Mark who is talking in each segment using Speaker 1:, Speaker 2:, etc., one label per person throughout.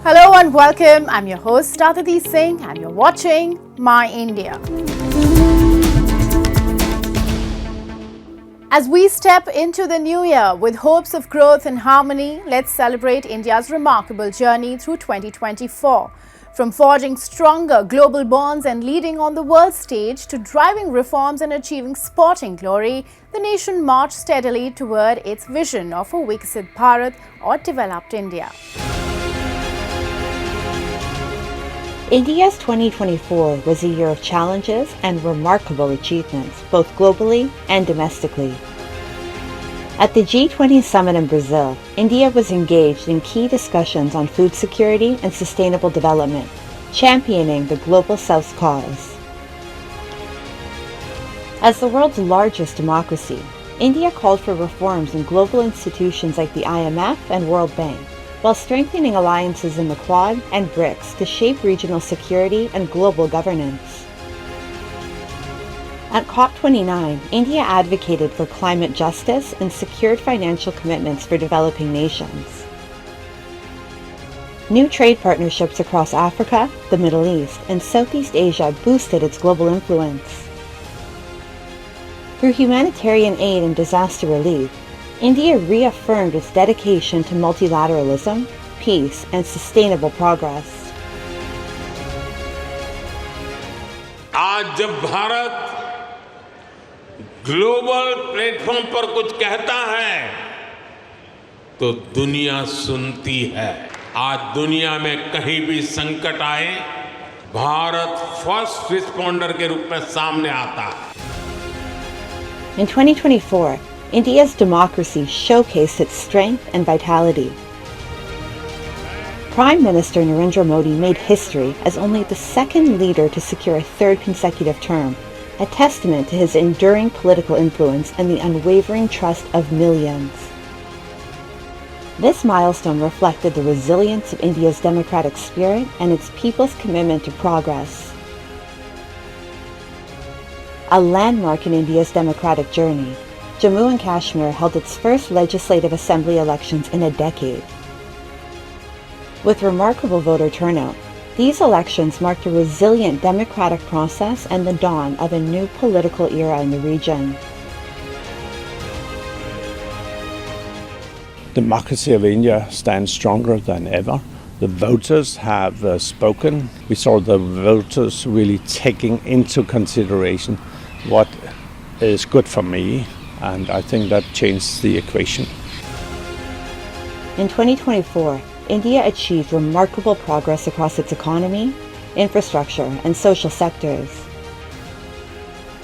Speaker 1: Hello and welcome. I'm your host Aditi Singh and you're watching My India. As we step into the new year with hopes of growth and harmony, let's celebrate India's remarkable journey through 2024. From forging stronger global bonds and leading on the world stage to driving reforms and achieving sporting glory, the nation marched steadily toward its vision of a Viksit Bharat or developed India.
Speaker 2: India's 2024 was a year of challenges and remarkable achievements, both globally and domestically. At the G20 summit in Brazil, India was engaged in key discussions on food security and sustainable development, championing the Global South's cause. As the world's largest democracy, India called for reforms in global institutions like the IMF and World Bank, while strengthening alliances in the Quad and BRICS to shape regional security and global governance. At COP29, India advocated for climate justice and secured financial commitments for developing nations. New trade partnerships across Africa, the Middle East, and Southeast Asia boosted its global influence. Through humanitarian aid and disaster relief, India reaffirmed its dedication to multilateralism, peace, and sustainable progress.
Speaker 3: आज जब Bharat global platform पर कुछ कहता है तो दुनिया सुनती है। आज दुनिया में कहीं भी संकट आए, भारत फर्स्ट रिस्पॉन्डर के रूप में सामने आता है।
Speaker 2: In 2024, India's democracy showcased its strength and vitality. Prime Minister Narendra Modi made history as only the second leader to secure a third consecutive term, a testament to his enduring political influence and the unwavering trust of millions. This milestone reflected the resilience of India's democratic spirit and its people's commitment to progress. A landmark in India's democratic journey, Jammu and Kashmir held its first legislative assembly elections in a decade. With remarkable voter turnout, these elections marked a resilient democratic process and the dawn of a new political era in the region.
Speaker 4: Democracy of India stands stronger than ever. The voters have spoken. We saw the voters really taking into consideration what is good for me, and I think that changed the equation.
Speaker 2: In 2024, India achieved remarkable progress across its economy, infrastructure, and social sectors.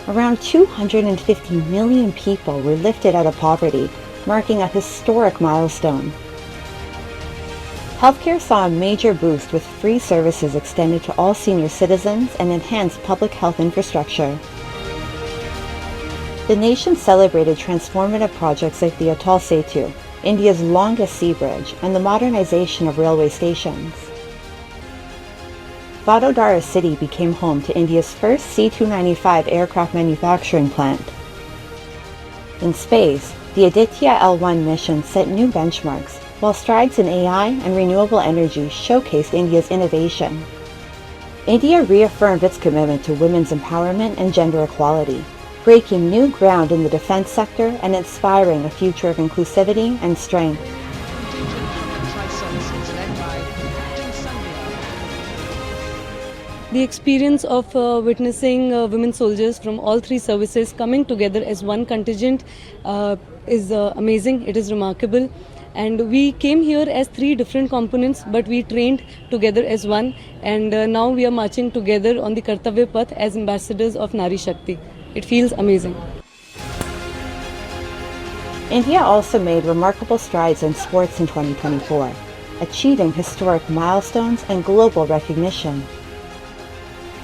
Speaker 2: Around 250 million people were lifted out of poverty, marking a historic milestone. Healthcare saw a major boost with free services extended to all senior citizens and enhanced public health infrastructure. The nation celebrated transformative projects like the Atal Setu, India's longest sea bridge, and the modernization of railway stations. Vadodara city became home to India's first C-295 aircraft manufacturing plant. In space, the Aditya L1 mission set new benchmarks, while strides in AI and renewable energy showcased India's innovation. India reaffirmed its commitment to women's empowerment and gender equality, breaking new ground in the defense sector and inspiring a future of inclusivity and strength.
Speaker 5: The experience of witnessing women soldiers from all three services coming together as one contingent is amazing. It is remarkable. And we came here as three different components, but we trained together as one. And now we are marching together on the Kartavya Path as ambassadors of Nari Shakti. It feels amazing.
Speaker 2: India also made remarkable strides in sports in 2024, achieving historic milestones and global recognition.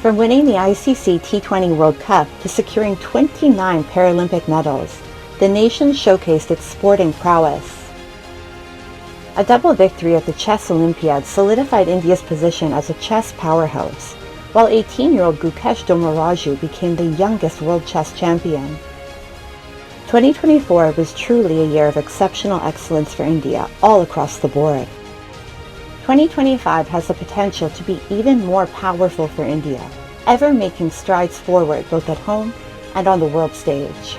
Speaker 2: From winning the ICC T20 World Cup to securing 29 Paralympic medals, the nation showcased its sporting prowess. A double victory at the Chess Olympiad solidified India's position as a chess powerhouse, while 18-year-old Gukesh Dommaraju became the youngest world chess champion. 2024 was truly a year of exceptional excellence for India all across the board. 2025 has the potential to be even more powerful for India, ever making strides forward both at home and on the world stage.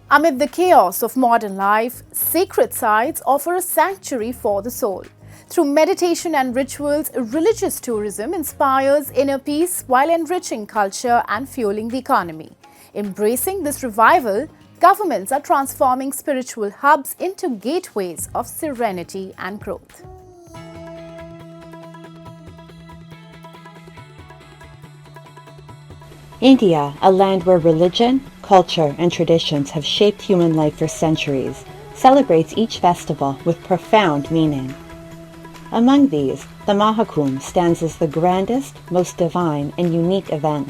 Speaker 1: Amid the chaos of modern life, sacred sites offer a sanctuary for the soul. Through meditation and rituals, religious tourism inspires inner peace while enriching culture and fueling the economy. Embracing this revival, governments are transforming spiritual hubs into gateways of serenity and growth.
Speaker 2: India, a land where religion, culture, and traditions have shaped human life for centuries, celebrates each festival with profound meaning. Among these, the Mahakumbh stands as the grandest, most divine, and unique event.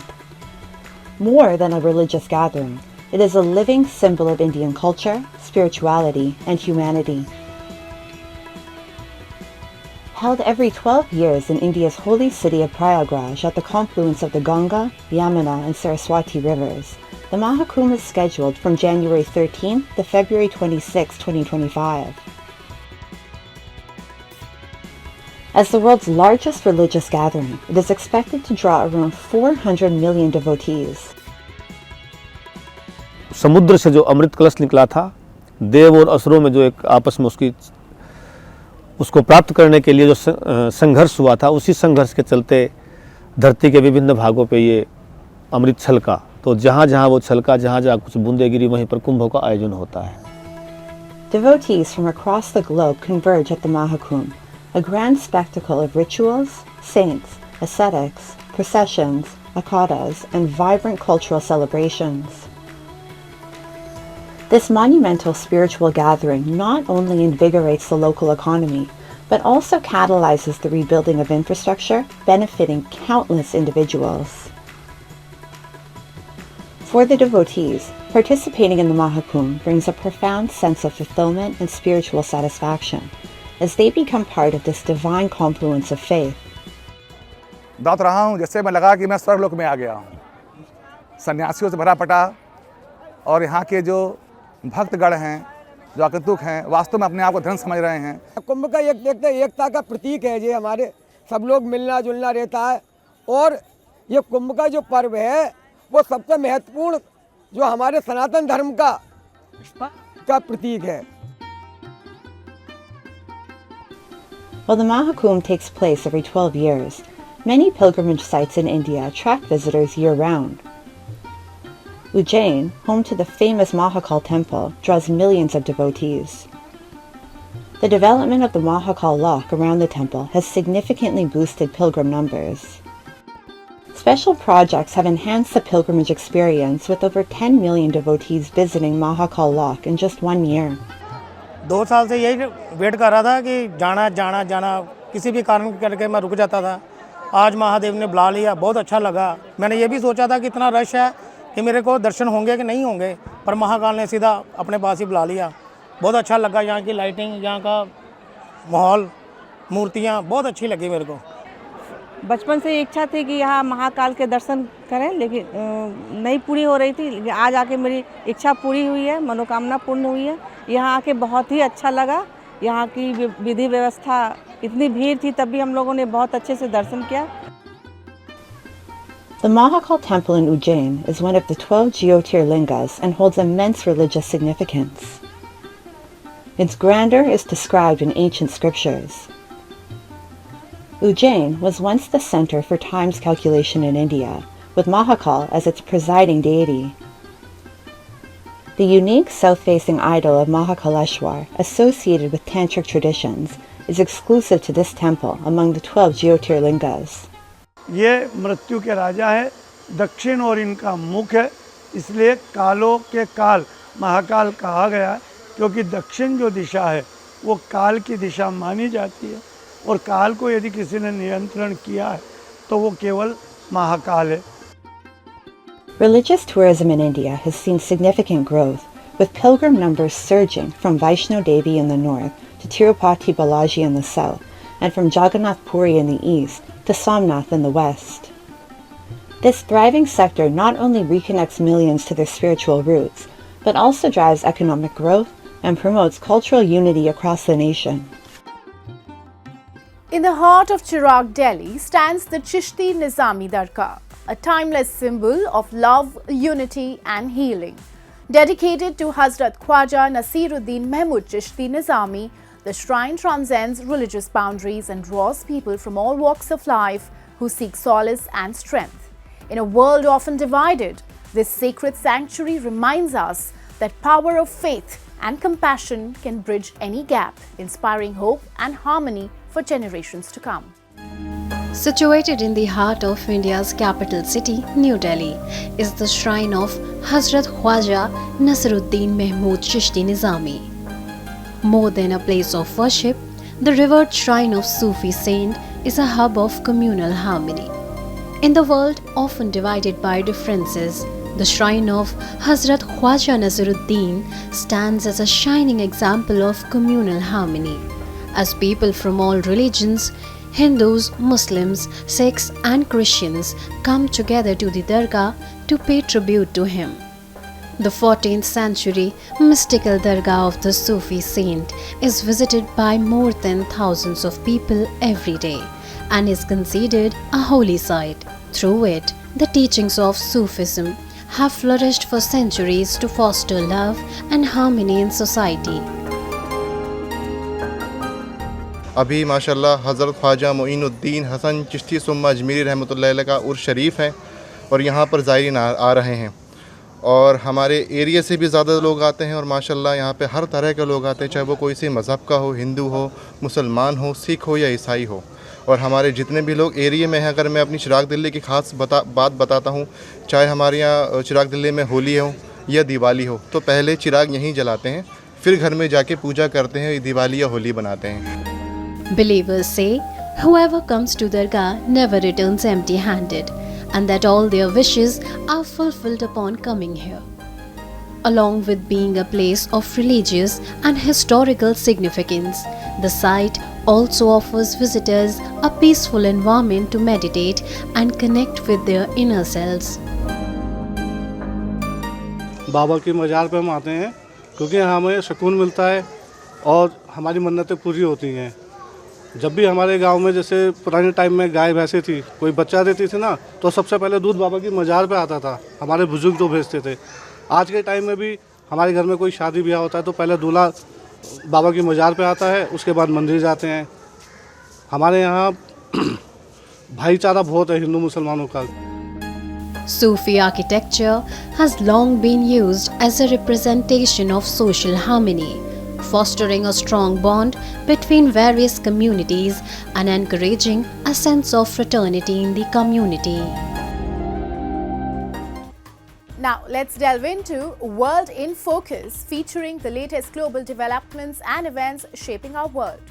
Speaker 2: More than a religious gathering, it is a living symbol of Indian culture, spirituality, and humanity. Held every 12 years in India's holy city of Prayagraj at the confluence of the Ganga, Yamuna, and Saraswati rivers, the Mahakumbh is scheduled from January 13 to February 26, 2025. As the world's largest religious gathering, it is expected to draw around 400 million devotees.
Speaker 6: समुद्र से जो अमृत कलश निकला था, देव और असुरों में जो एक आपस में उसको प्राप्त करने के लिए जो संघर्ष हुआ था, उसी संघर्ष के चलते धरती के विभिन्न भागों पे ये अमृत छलका। तो जहाँ जहाँ वो छलका, जहाँ जहाँ कुछ बूंदें गिरी, वहीं पर कुंभों का आयोजन होता है।
Speaker 2: Devotees from across the globe converge at the Mahakumbh, a grand spectacle of rituals, saints, ascetics, processions, akhadas, and vibrant cultural celebrations. This monumental spiritual gathering not only invigorates the local economy, but also catalyzes the rebuilding of infrastructure, benefiting countless individuals. For the devotees, participating in the Mahakumbh brings a profound sense of fulfillment and spiritual satisfaction, as they become part of this divine confluence of faith.
Speaker 7: दौड़ रहा हूँ जैसे मैं लगा कि मैं स्वर्गलोक में आ गया हूँ। सन्यासियों से भरा पटा और यहाँ के जो भक्तगण हैं, जो आगंतुक हैं, वास्तव में अपने आप को धन समझ रहे हैं।
Speaker 8: कुंभ का एकता का प्रतीक है। ये हमारे सब लोग मिलना जुलना रहता है और ये कुंभ का जो पर्व है वो सबसे महत्वपूर्ण जो हमारे सनातन धर्म का प्रतीक है।
Speaker 2: While the Mahakumbh takes place every 12 years, many pilgrimage sites in India attract visitors year-round. Ujjain, home to the famous Mahakal temple, draws millions of devotees. The development of the Mahakal lock around the temple has significantly boosted pilgrim numbers. Special projects have enhanced the pilgrimage experience with over 10 million devotees visiting Mahakal lock in just 1 year.
Speaker 9: 2 साल से यही wait कर रहा था कि जाना किसी भी कारण करके मैं रुक जाता था। आज महादेव ने बुला लिया, बहुत अच्छा लगा। मैंने ये भी सोचा था कि इतना रश है कि मेरे को दर्शन होंगे कि नहीं होंगे, पर महाकाल ने सीधा अपने पास ही बुला लिया। बहुत अच्छा लगा, यहाँ की लाइटिंग, यहाँ का माहौल, मूर्तियाँ बहुत अच्छी लगी मेरे को।
Speaker 10: बचपन से इच्छा थी कि यहाँ महाकाल के दर्शन करें, लेकिन नहीं पूरी हो रही थी। आज आके मेरी इच्छा पूरी हुई है, मनोकामना पूर्ण हुई है। यहाँ आके बहुत ही अच्छा लगा। यहाँ की विधि व्यवस्था, इतनी भीड़ थी तब भी हम लोगों ने बहुत अच्छे से दर्शन किया।
Speaker 2: The Mahakal temple in Ujjain is one of the 12 Jyotirlingas and holds immense religious significance. Its grandeur is described in ancient scriptures. Ujjain was once the center for times calculation in India, with Mahakal as its presiding deity. The unique south-facing idol of Mahakaleshwar, associated with tantric traditions, is exclusive to this temple among the 12 Jyotirlingas.
Speaker 11: ये मृत्यु के राजा है, दक्षिण और इनका मुख है, इसलिए कालों के काल महाकाल कहा गया है, क्योंकि दक्षिण जो दिशा है वो काल की दिशा मानी जाती है और काल को यदि किसी ने नियंत्रण किया है तो वो केवल महाकाल है।
Speaker 2: Religious tourism in India has seen significant growth, with pilgrim numbers surging from Vaishno Devi in the north to Tirupati Balaji in the south, and from Jagannath Puri in the east to Somnath in the west. This thriving sector not only reconnects millions to their spiritual roots, but also drives economic growth and promotes cultural unity across the nation.
Speaker 1: In the heart of Chirag, Delhi, stands the Chishti Nizami Dargah, a timeless symbol of love, unity and healing. Dedicated to Hazrat Khwaja Nasiruddin Mahmud Chishti Nizami, the shrine transcends religious boundaries and draws people from all walks of life who seek solace and strength. In a world often divided, this sacred sanctuary reminds us that power of faith and compassion can bridge any gap, inspiring hope and harmony for generations to come.
Speaker 12: Situated in the heart of India's capital city, New Delhi, is the shrine of Hazrat Khwaja Nasiruddin Mahmud Chishti Nizami. More than a place of worship, the revered shrine of Sufi saint is a hub of communal harmony. In the world often divided by differences, the shrine of Hazrat Khwaja Nasiruddin stands as a shining example of communal harmony. As people from all religions, Hindus, Muslims, Sikhs and Christians come together to the Dargah to pay tribute to him. The 14th century mystical Dargah of the Sufi saint is visited by more than thousands of people every day and is considered a holy site. Through it, the teachings of Sufism have flourished for centuries to foster love and harmony in society.
Speaker 13: अभी माशाल्लाह हज़रत ख्वाजा मोइनुद्दीन हसन चिश्ती सुम्मा अजमेरी रहमतुल्लाह अलैह का उर्स शरीफ है और यहाँ पर ज़ायरीन आ रहे हैं और हमारे एरिया से भी ज़्यादा लोग आते हैं और माशाल्लाह यहाँ पे हर तरह के लोग आते हैं, चाहे वो कोई सी मज़हब का हो, हिंदू हो, मुसलमान हो, सिख हो या ईसाई हो। और हमारे जितने भी लोग एरिया में हैं, अगर मैं अपनी चिराग दिल्ली की ख़ास बात बताता हूँ, चाहे हमारे यहाँ चिराग दिल्ली में होली हो या दिवाली हो, तो पहले चिराग यहीं जलाते हैं, फिर घर में जाके पूजा करते हैं, दिवाली या होली बनाते हैं।
Speaker 12: Believers say, whoever comes to Dargah never returns empty-handed, and that all their wishes are fulfilled upon coming here. Along with being a place of religious and historical significance, the site also offers visitors a peaceful environment to meditate and connect with their inner selves.
Speaker 9: बाबा की मज़ार पर हम आते हैं क्योंकि हमें सुकून मिलता है और हमारी मन्नतें पूरी होती हैं। जब भी हमारे गांव में जैसे पुराने टाइम में गाय भैंसें थी, कोई बच्चा देती थी ना, तो सबसे पहले दूध बाबा की मज़ार पे आता था, हमारे बुजुर्ग तो भेजते थे। आज के टाइम में भी हमारे घर में कोई शादी ब्याह होता है तो पहले दूल्हा बाबा की मज़ार पे आता है, उसके बाद मंदिर जाते हैं। हमारे यहाँ भाईचारा बहुत है हिंदू मुसलमानों का।
Speaker 12: Sufi architecture has long been used as a representation of social harmony, fostering a strong bond between various communities and encouraging a sense of fraternity in the community.
Speaker 1: Now, let's delve into World in Focus, featuring the latest global developments and events shaping our world.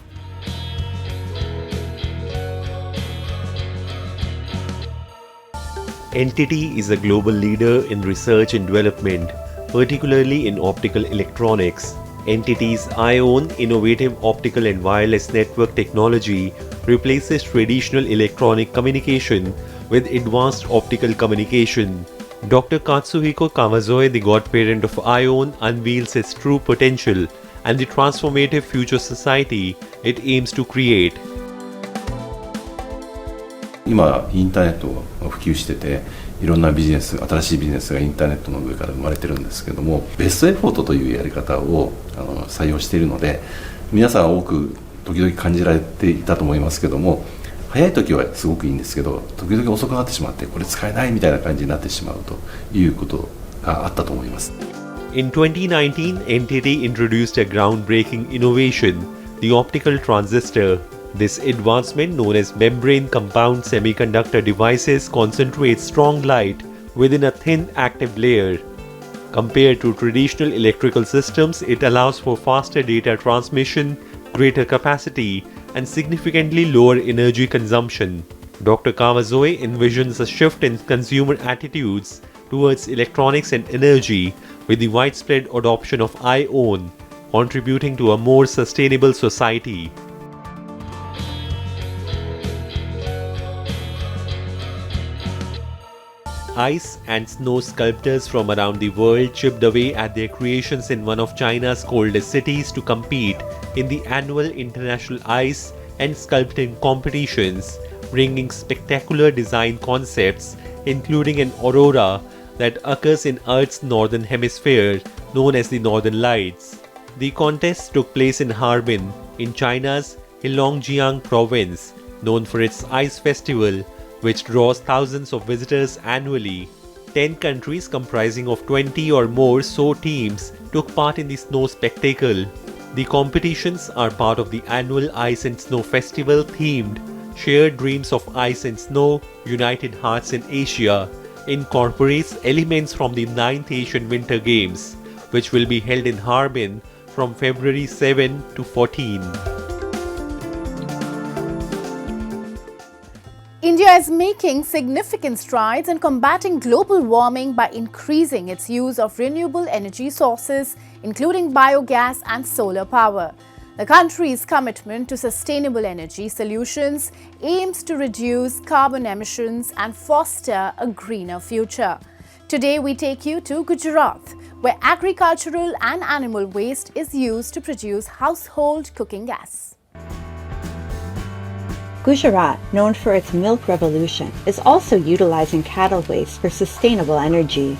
Speaker 14: NTT is a global leader in research and development, particularly in optical electronics. NTT's ION innovative optical and wireless network technology replaces traditional electronic communication with advanced optical communication. Dr. Katsuhiko Kawazoe, the godparent of ION, unveils its true potential and the transformative future society it aims to create.
Speaker 15: 今インターネットが普及してて、いろんなビジネス、新しいビジネスがインターネットの上から生まれてるんですけども、ベストエフォートというやり方を採用しているので、皆さん多く時々感じられていたと思いますけども、早い時はすごくいいんですけど、時々遅くなってしまってこれ使えないみたいな感じになってしまうということがあったと思います。
Speaker 14: In 2019, NTT introduced a groundbreaking innovation, the optical transistor. This advancement, known as membrane compound semiconductor devices, concentrates strong light within a thin active layer. Compared to traditional electrical systems, it allows for faster data transmission, greater capacity, and significantly lower energy consumption. Dr. Kawazoe envisions a shift in consumer attitudes towards electronics and energy with the widespread adoption of ION, contributing to a more sustainable society. ice and snow sculptors from around the world chipped away at their creations in one of China's coldest cities to compete in the annual International Ice and Sculpting Competitions, bringing spectacular design concepts, including an aurora that occurs in Earth's northern hemisphere, known as the Northern Lights. The contest took place in Harbin, in China's Heilongjiang province, known for its ice festival, which draws thousands of visitors annually. 10 countries comprising of 20 or more show teams took part in the snow spectacle. The competitions are part of the annual Ice and Snow Festival themed Shared Dreams of Ice and Snow, United Hearts in Asia, incorporates elements from the 9th Asian Winter Games, which will be held in Harbin from February 7 to 14.
Speaker 1: India is making significant strides in combating global warming by increasing its use of renewable energy sources, including biogas and solar power. The country's commitment to sustainable energy solutions aims to reduce carbon emissions and foster a greener future. Today we take you to Gujarat, where agricultural and animal waste is used to produce household cooking gas.
Speaker 2: Gujarat, known for its milk revolution, is also utilizing cattle waste for sustainable energy.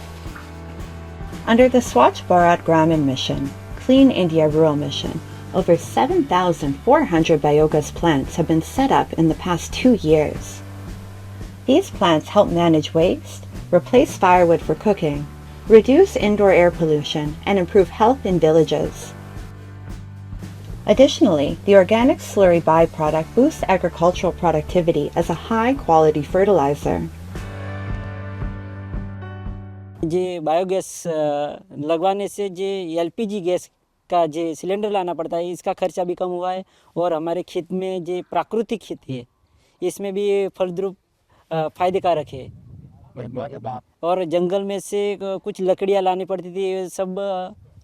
Speaker 2: Under the Swachh Bharat Gramin Mission, Clean India Rural Mission, over 7,400 biogas plants have been set up in the past 2 years. These plants help manage waste, replace firewood for cooking, reduce indoor air pollution, and improve health in villages. Additionally, the organic slurry byproduct boosts agricultural productivity as a high-quality fertilizer.
Speaker 16: ये biogas लगवाने से जे LPG gas का जे cylinder लाना पड़ता है, इसका खर्चा भी कम हुआ है और हमारे खेत में जे प्राकृतिक खेती है इसमें भी फलद्रुप फायदेकारक है। और जंगल में से कुछ लकड़ियाँ लानी पड़ती थी, ये सब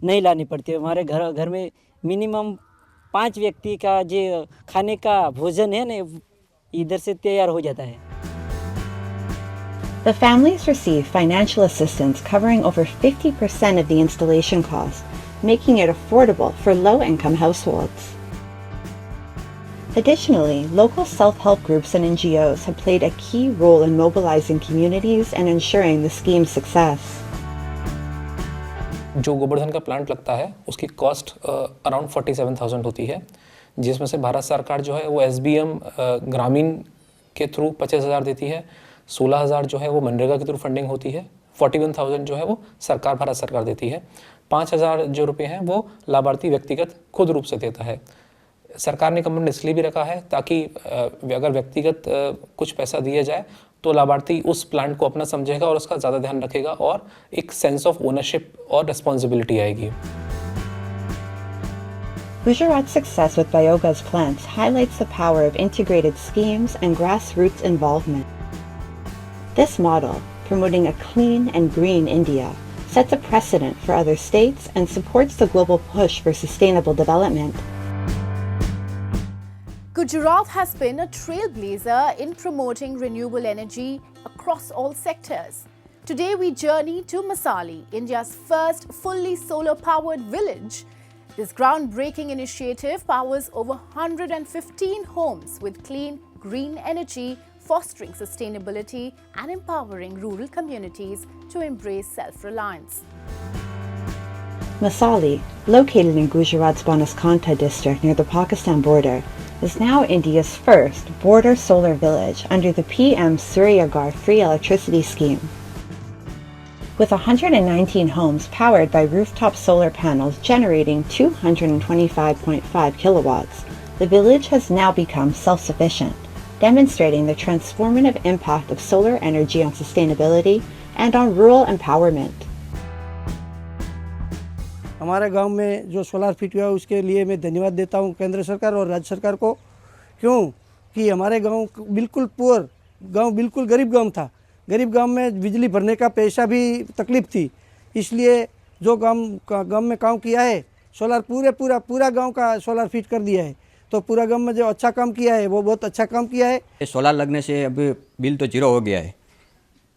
Speaker 16: नहीं लानी पड़ती। हमारे घर में मिनिमम 5 व्यक्ति का जो खाने का भोजन है ना, इधर से तैयार हो जाता है।
Speaker 2: The families receive financial assistance covering over 50% of the installation cost, making it affordable for low-income households. Additionally, local self-help groups and NGOs have played a key role in mobilizing communities and ensuring the scheme's success.
Speaker 17: जो गोवर्धन का plant लगता है उसकी cost around 47,000 होती है, जिसमें से भारत सरकार जो है वो SBM ग्रामीण के थ्रू 25,000 देती है, 16,000 जो है वो मनरेगा के थ्रू फंडिंग होती है, 41,000 जो है वो सरकार भारत सरकार देती है, 5,000 जो रुपये हैं वो लाभार्थी व्यक्तिगत खुद रूप से देता है। सरकार ने कमिटमेंट इसलिए भी रखा है ताकि अगर व्यक्तिगत कुछ पैसा दिया जाए तो लाभार्थी उस प्लांट को अपना समझेगा और उसका ज़्यादा ध्यान रखेगा और एक सेंस ऑफ ओनरशिप और रिस्पॉन्सिबिलिटी आएगी।
Speaker 2: Gujarat's success with biogas plants highlights the power of integrated schemes and grassroots involvement. This model, promoting a clean and green India, sets a precedent for other states and supports the global push for sustainable development.
Speaker 1: Gujarat has been a trailblazer in promoting renewable energy across all sectors. Today we journey to Masali, India's first fully solar-powered village. This groundbreaking initiative powers over 115 homes with clean, green energy, fostering sustainability and empowering rural communities to embrace self-reliance.
Speaker 2: Masali, located in Gujarat's Banaskantha district near the Pakistan border, is now India's first border solar village under the PM Surya Ghar free electricity scheme. With 119 homes powered by rooftop solar panels generating 225.5 kilowatts, the village has now become self-sufficient, demonstrating the transformative impact of solar energy on sustainability and on rural empowerment.
Speaker 18: हमारे गांव में जो solar fit हुआ है उसके लिए मैं धन्यवाद देता हूं केंद्र सरकार और राज्य सरकार को, क्यों कि हमारे गांव बिल्कुल पुअर गांव, बिल्कुल गरीब गांव था। गरीब गांव में बिजली भरने का पैसा भी तकलीफ थी, इसलिए जो गांव में काम किया है सोलार पूरा गांव का सोलार फिट कर दिया है। तो पूरा गांव में जो अच्छा काम किया है वो बहुत अच्छा काम किया है।
Speaker 19: सोलार लगने से अभी बिल तो जीरो हो गया है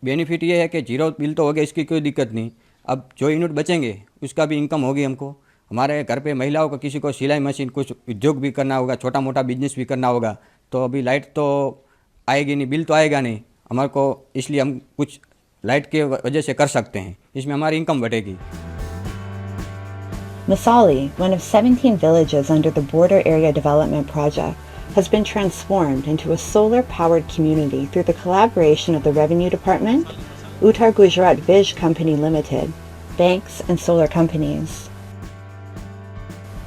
Speaker 19: बेनिफिट ये है कि जीरो बिल तो हो गया, इसकी कोई दिक्कत नहीं। अब जो यूनिट बचेंगे उसका भी इनकम होगी हमको। हमारे घर पे महिलाओं को किसी को सिलाई मशीन, कुछ उद्योग भी करना होगा, छोटा मोटा बिजनेस भी करना होगा, तो अभी लाइट तो आएगी नहीं, बिल तो आएगा नहीं हमारे को, इसलिए हम कुछ लाइट के वजह से कर सकते हैं, इसमें हमारी इनकम बढ़ेगी।
Speaker 2: Masali, one of 17 villages under the Border Area Development Project, has been transformed into a solar-powered community through the collaboration of the Revenue Department, Uttar Gujarat Vij Company Limited, banks and solar companies.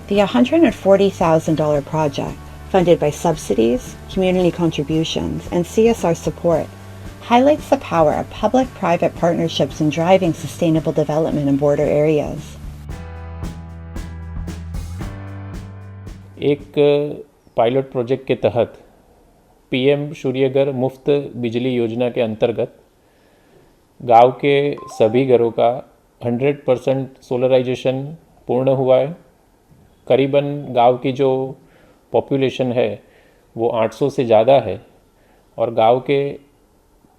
Speaker 2: The $140,000 project, funded by subsidies, community contributions, and CSR support, highlights the power of public-private partnerships in driving sustainable development in border areas.
Speaker 20: एक pilot project के तहत PM Surya Ghar मुफ्त बिजली योजना के अंतर्गत गांव के सभी घरों का 100% सोलराइजेशन पूर्ण हुआ है। करीबन गांव की जो पॉपुलेशन है वो 800 से ज़्यादा है और गांव के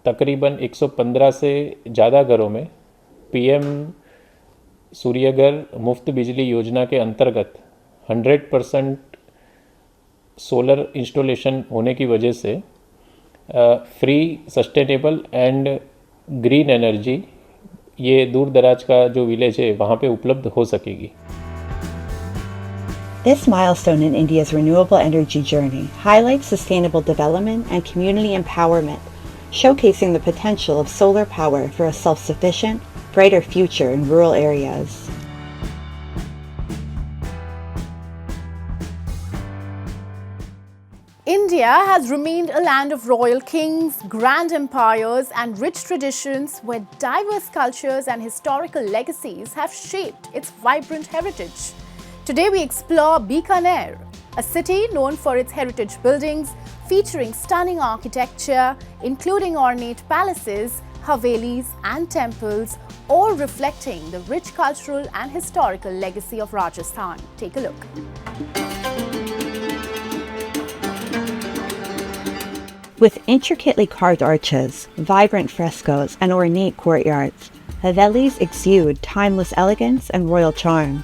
Speaker 20: तकरीबन 115 से ज़्यादा घरों में पीएम सूर्यघर मुफ्त बिजली योजना के अंतर्गत 100% सोलर इंस्टॉलेशन होने की वजह से free, sustainable and green energy ये दूर दराज का जो विलेज है वहाँ पे उपलब्ध हो सकेगी।
Speaker 2: This milestone in India's renewable energy journey highlights sustainable development and community empowerment, showcasing the potential of solar power for a self-sufficient, brighter future in rural areas.
Speaker 1: India has remained a land of royal kings, grand empires, and rich traditions where diverse cultures and historical legacies have shaped its vibrant heritage. Today we explore Bikaner, a city known for its heritage buildings featuring stunning architecture, including ornate palaces, havelis, and temples, all reflecting the rich cultural and historical legacy of Rajasthan. Take a look.
Speaker 2: With intricately carved arches, vibrant frescoes, and ornate courtyards, Havelis exude timeless elegance and royal charm.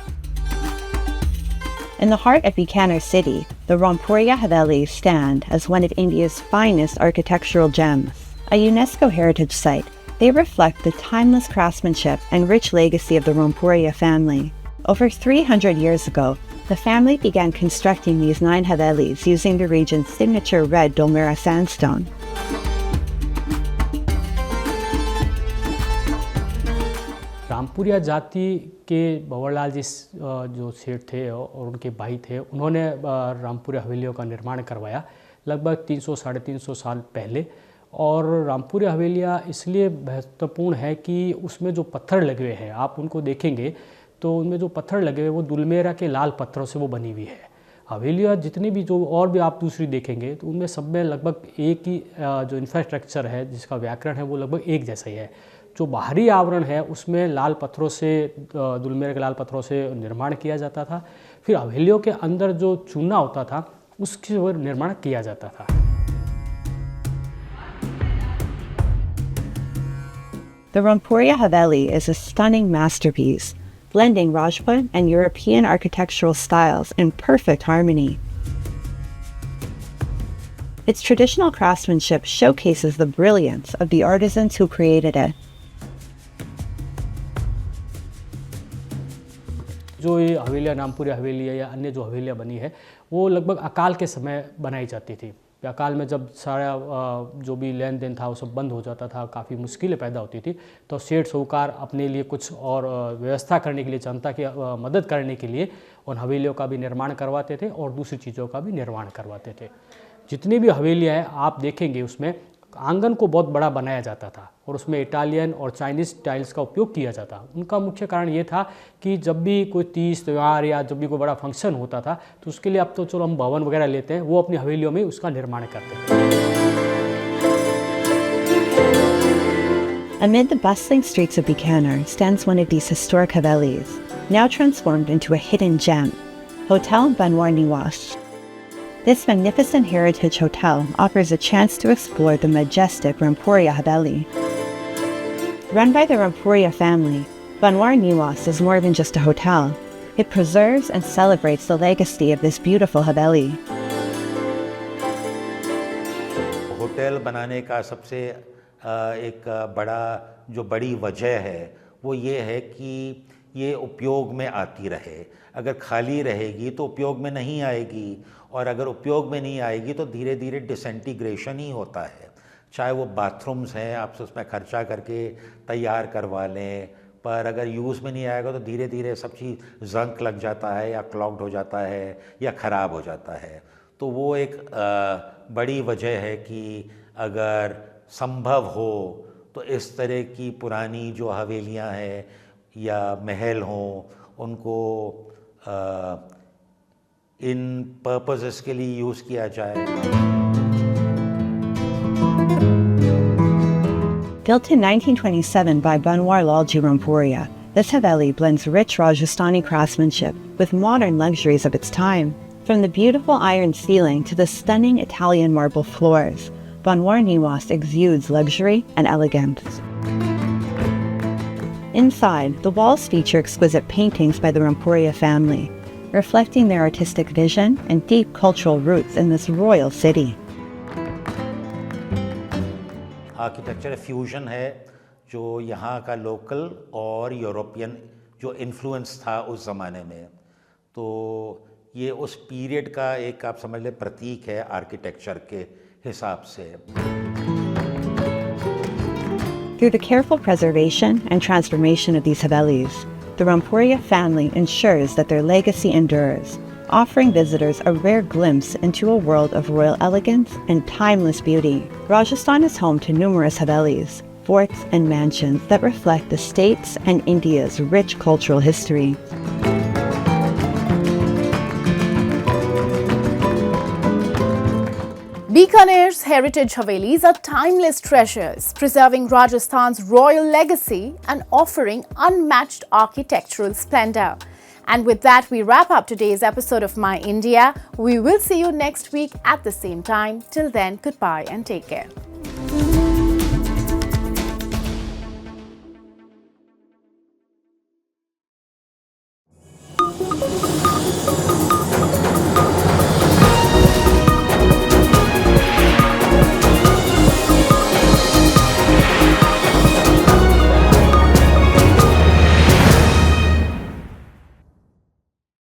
Speaker 2: In the heart of Bikaner city, the Rampuria Havelis stand as one of India's finest architectural gems. A UNESCO heritage site, they reflect the timeless craftsmanship and rich legacy of the Rampuria family. Over 300 years ago, the family began constructing these 9 Havelis using the region's signature red Dolmera sandstone.
Speaker 21: Rampuria जाति के भंवरलाल जी जो सेठ थे और उनके भाई थे, उन्होंने रामपुरिया हवेलियों का निर्माण करवाया लगभग 300-350 साल पहले। और रामपुरिया हवेलियाँ इसलिए महत्वपूर्ण है कि उसमें जो पत्थर लगे हुए हैं, आप उनको देखेंगे तो उनमें जो पत्थर लगे हुए वो दुलमेरा के लाल पत्थरों से वो बनी हुई है। हवेलियाँ जितनी भी जो और भी आप दूसरी देखेंगे तो उनमें सब में लगभग एक ही जो इंफ्रास्ट्रक्चर है, जिसका व्याकरण है वो लगभग एक जैसा ही है। जो बाहरी आवरण है उसमें लाल पत्थरों से, दुलमेरा के लाल पत्थरों से निर्माण किया जाता था। फिर हवेलियों के अंदर जो चूना होता था उसके निर्माण किया जाता था।
Speaker 2: The Rampuria Haveli is a stunning masterpiece, blending Rajput and European architectural styles in perfect harmony. Its traditional craftsmanship showcases the brilliance of the artisans who created it.
Speaker 21: जो ये हवेलियाँ, रामपुरिया हवेली है या अन्य जो हवेलियाँ बनी है, वो लगभग अकाल के समय बनाई जाती थी। अकाल में जब सारा जो भी लेन देन था वो सब बंद हो जाता था, काफ़ी मुश्किलें पैदा होती थी, तो सेठ साहूकार अपने लिए कुछ और व्यवस्था करने के लिए, जनता की मदद करने के लिए उन हवेलियों का भी निर्माण करवाते थे और दूसरी चीज़ों का भी निर्माण करवाते थे। जितनी भी हवेलियाँ हैं आप देखेंगे उसमें आंगन को बहुत बड़ा बनाया जाता था और उसमें इटालियन और चाइनीज़ टाइल्स का उपयोग किया जाता। उनका मुख्य कारण ये था कि जब भी कोई तीज त्यौहार या जब भी कोई बड़ा फंक्शन होता था तो उसके लिए अब तो चलो हम भवन वगैरह लेते हैं, वो अपनी हवेलियों में उसका निर्माण करते थे।
Speaker 2: Amid the bustling streets of Bikaner stands one of these historic havelis, now transformed into a hidden gem, Hotel Banwar Niwas. This magnificent heritage hotel offers a chance to explore the majestic Rampuria Haveli. Run by the Rampuria family, Banwar Niwas is more than just a hotel. It preserves and celebrates the legacy of this beautiful haveli.
Speaker 3: Hotel बनाने का सबसे एक बड़ी वजह है वो ये है कि ये उपयोग में आती रहे। अगर खाली रहेगी तो उपयोग में नहीं आएगी, और अगर उपयोग में नहीं आएगी तो धीरे धीरे डिसइंटीग्रेशन ही होता है। चाहे वो बाथरूम्स हैं, आप उसमें खर्चा करके तैयार करवा लें, पर अगर यूज़ में नहीं आएगा तो धीरे धीरे सब चीज़ जंक लग जाता है या क्लॉग्ड हो जाता है या ख़राब हो जाता है। तो वो एक बड़ी वजह है कि अगर संभव हो तो इस तरह की पुरानी जो हवेलियां हैं या महल हों उनको इन पर्पसेस के लिए यूज़ किया जाए।
Speaker 2: Built in 1927 by Banwar Lalji Rampuria, this haveli blends rich Rajasthani craftsmanship with modern luxuries of its time. From the beautiful iron ceiling to the stunning Italian marble floors, Banwar Niwas exudes luxury and elegance. Inside, the walls feature exquisite paintings by the Rampuria family, reflecting their artistic vision and deep cultural roots in this royal city.
Speaker 3: Architecture fusion है जो यहाँ का local और European जो influence था उस ज़माने में, तो ये उस पीरियड का एक आप समझ लें प्रतीक है आर्किटेक्चर के हिसाब से।
Speaker 2: Through the careful preservation and transformation of these havelis, the Rampuria family ensures that their legacy endures, offering visitors a rare glimpse into a world of royal elegance and timeless beauty. Rajasthan is home to numerous havelis, forts and mansions that reflect the state's and India's rich cultural history.
Speaker 1: Bikaner's heritage havelis are timeless treasures, preserving Rajasthan's royal legacy and offering unmatched architectural splendor. And with that, we wrap up today's episode of My India. We will see you next week at the same time. Till then, goodbye and take care.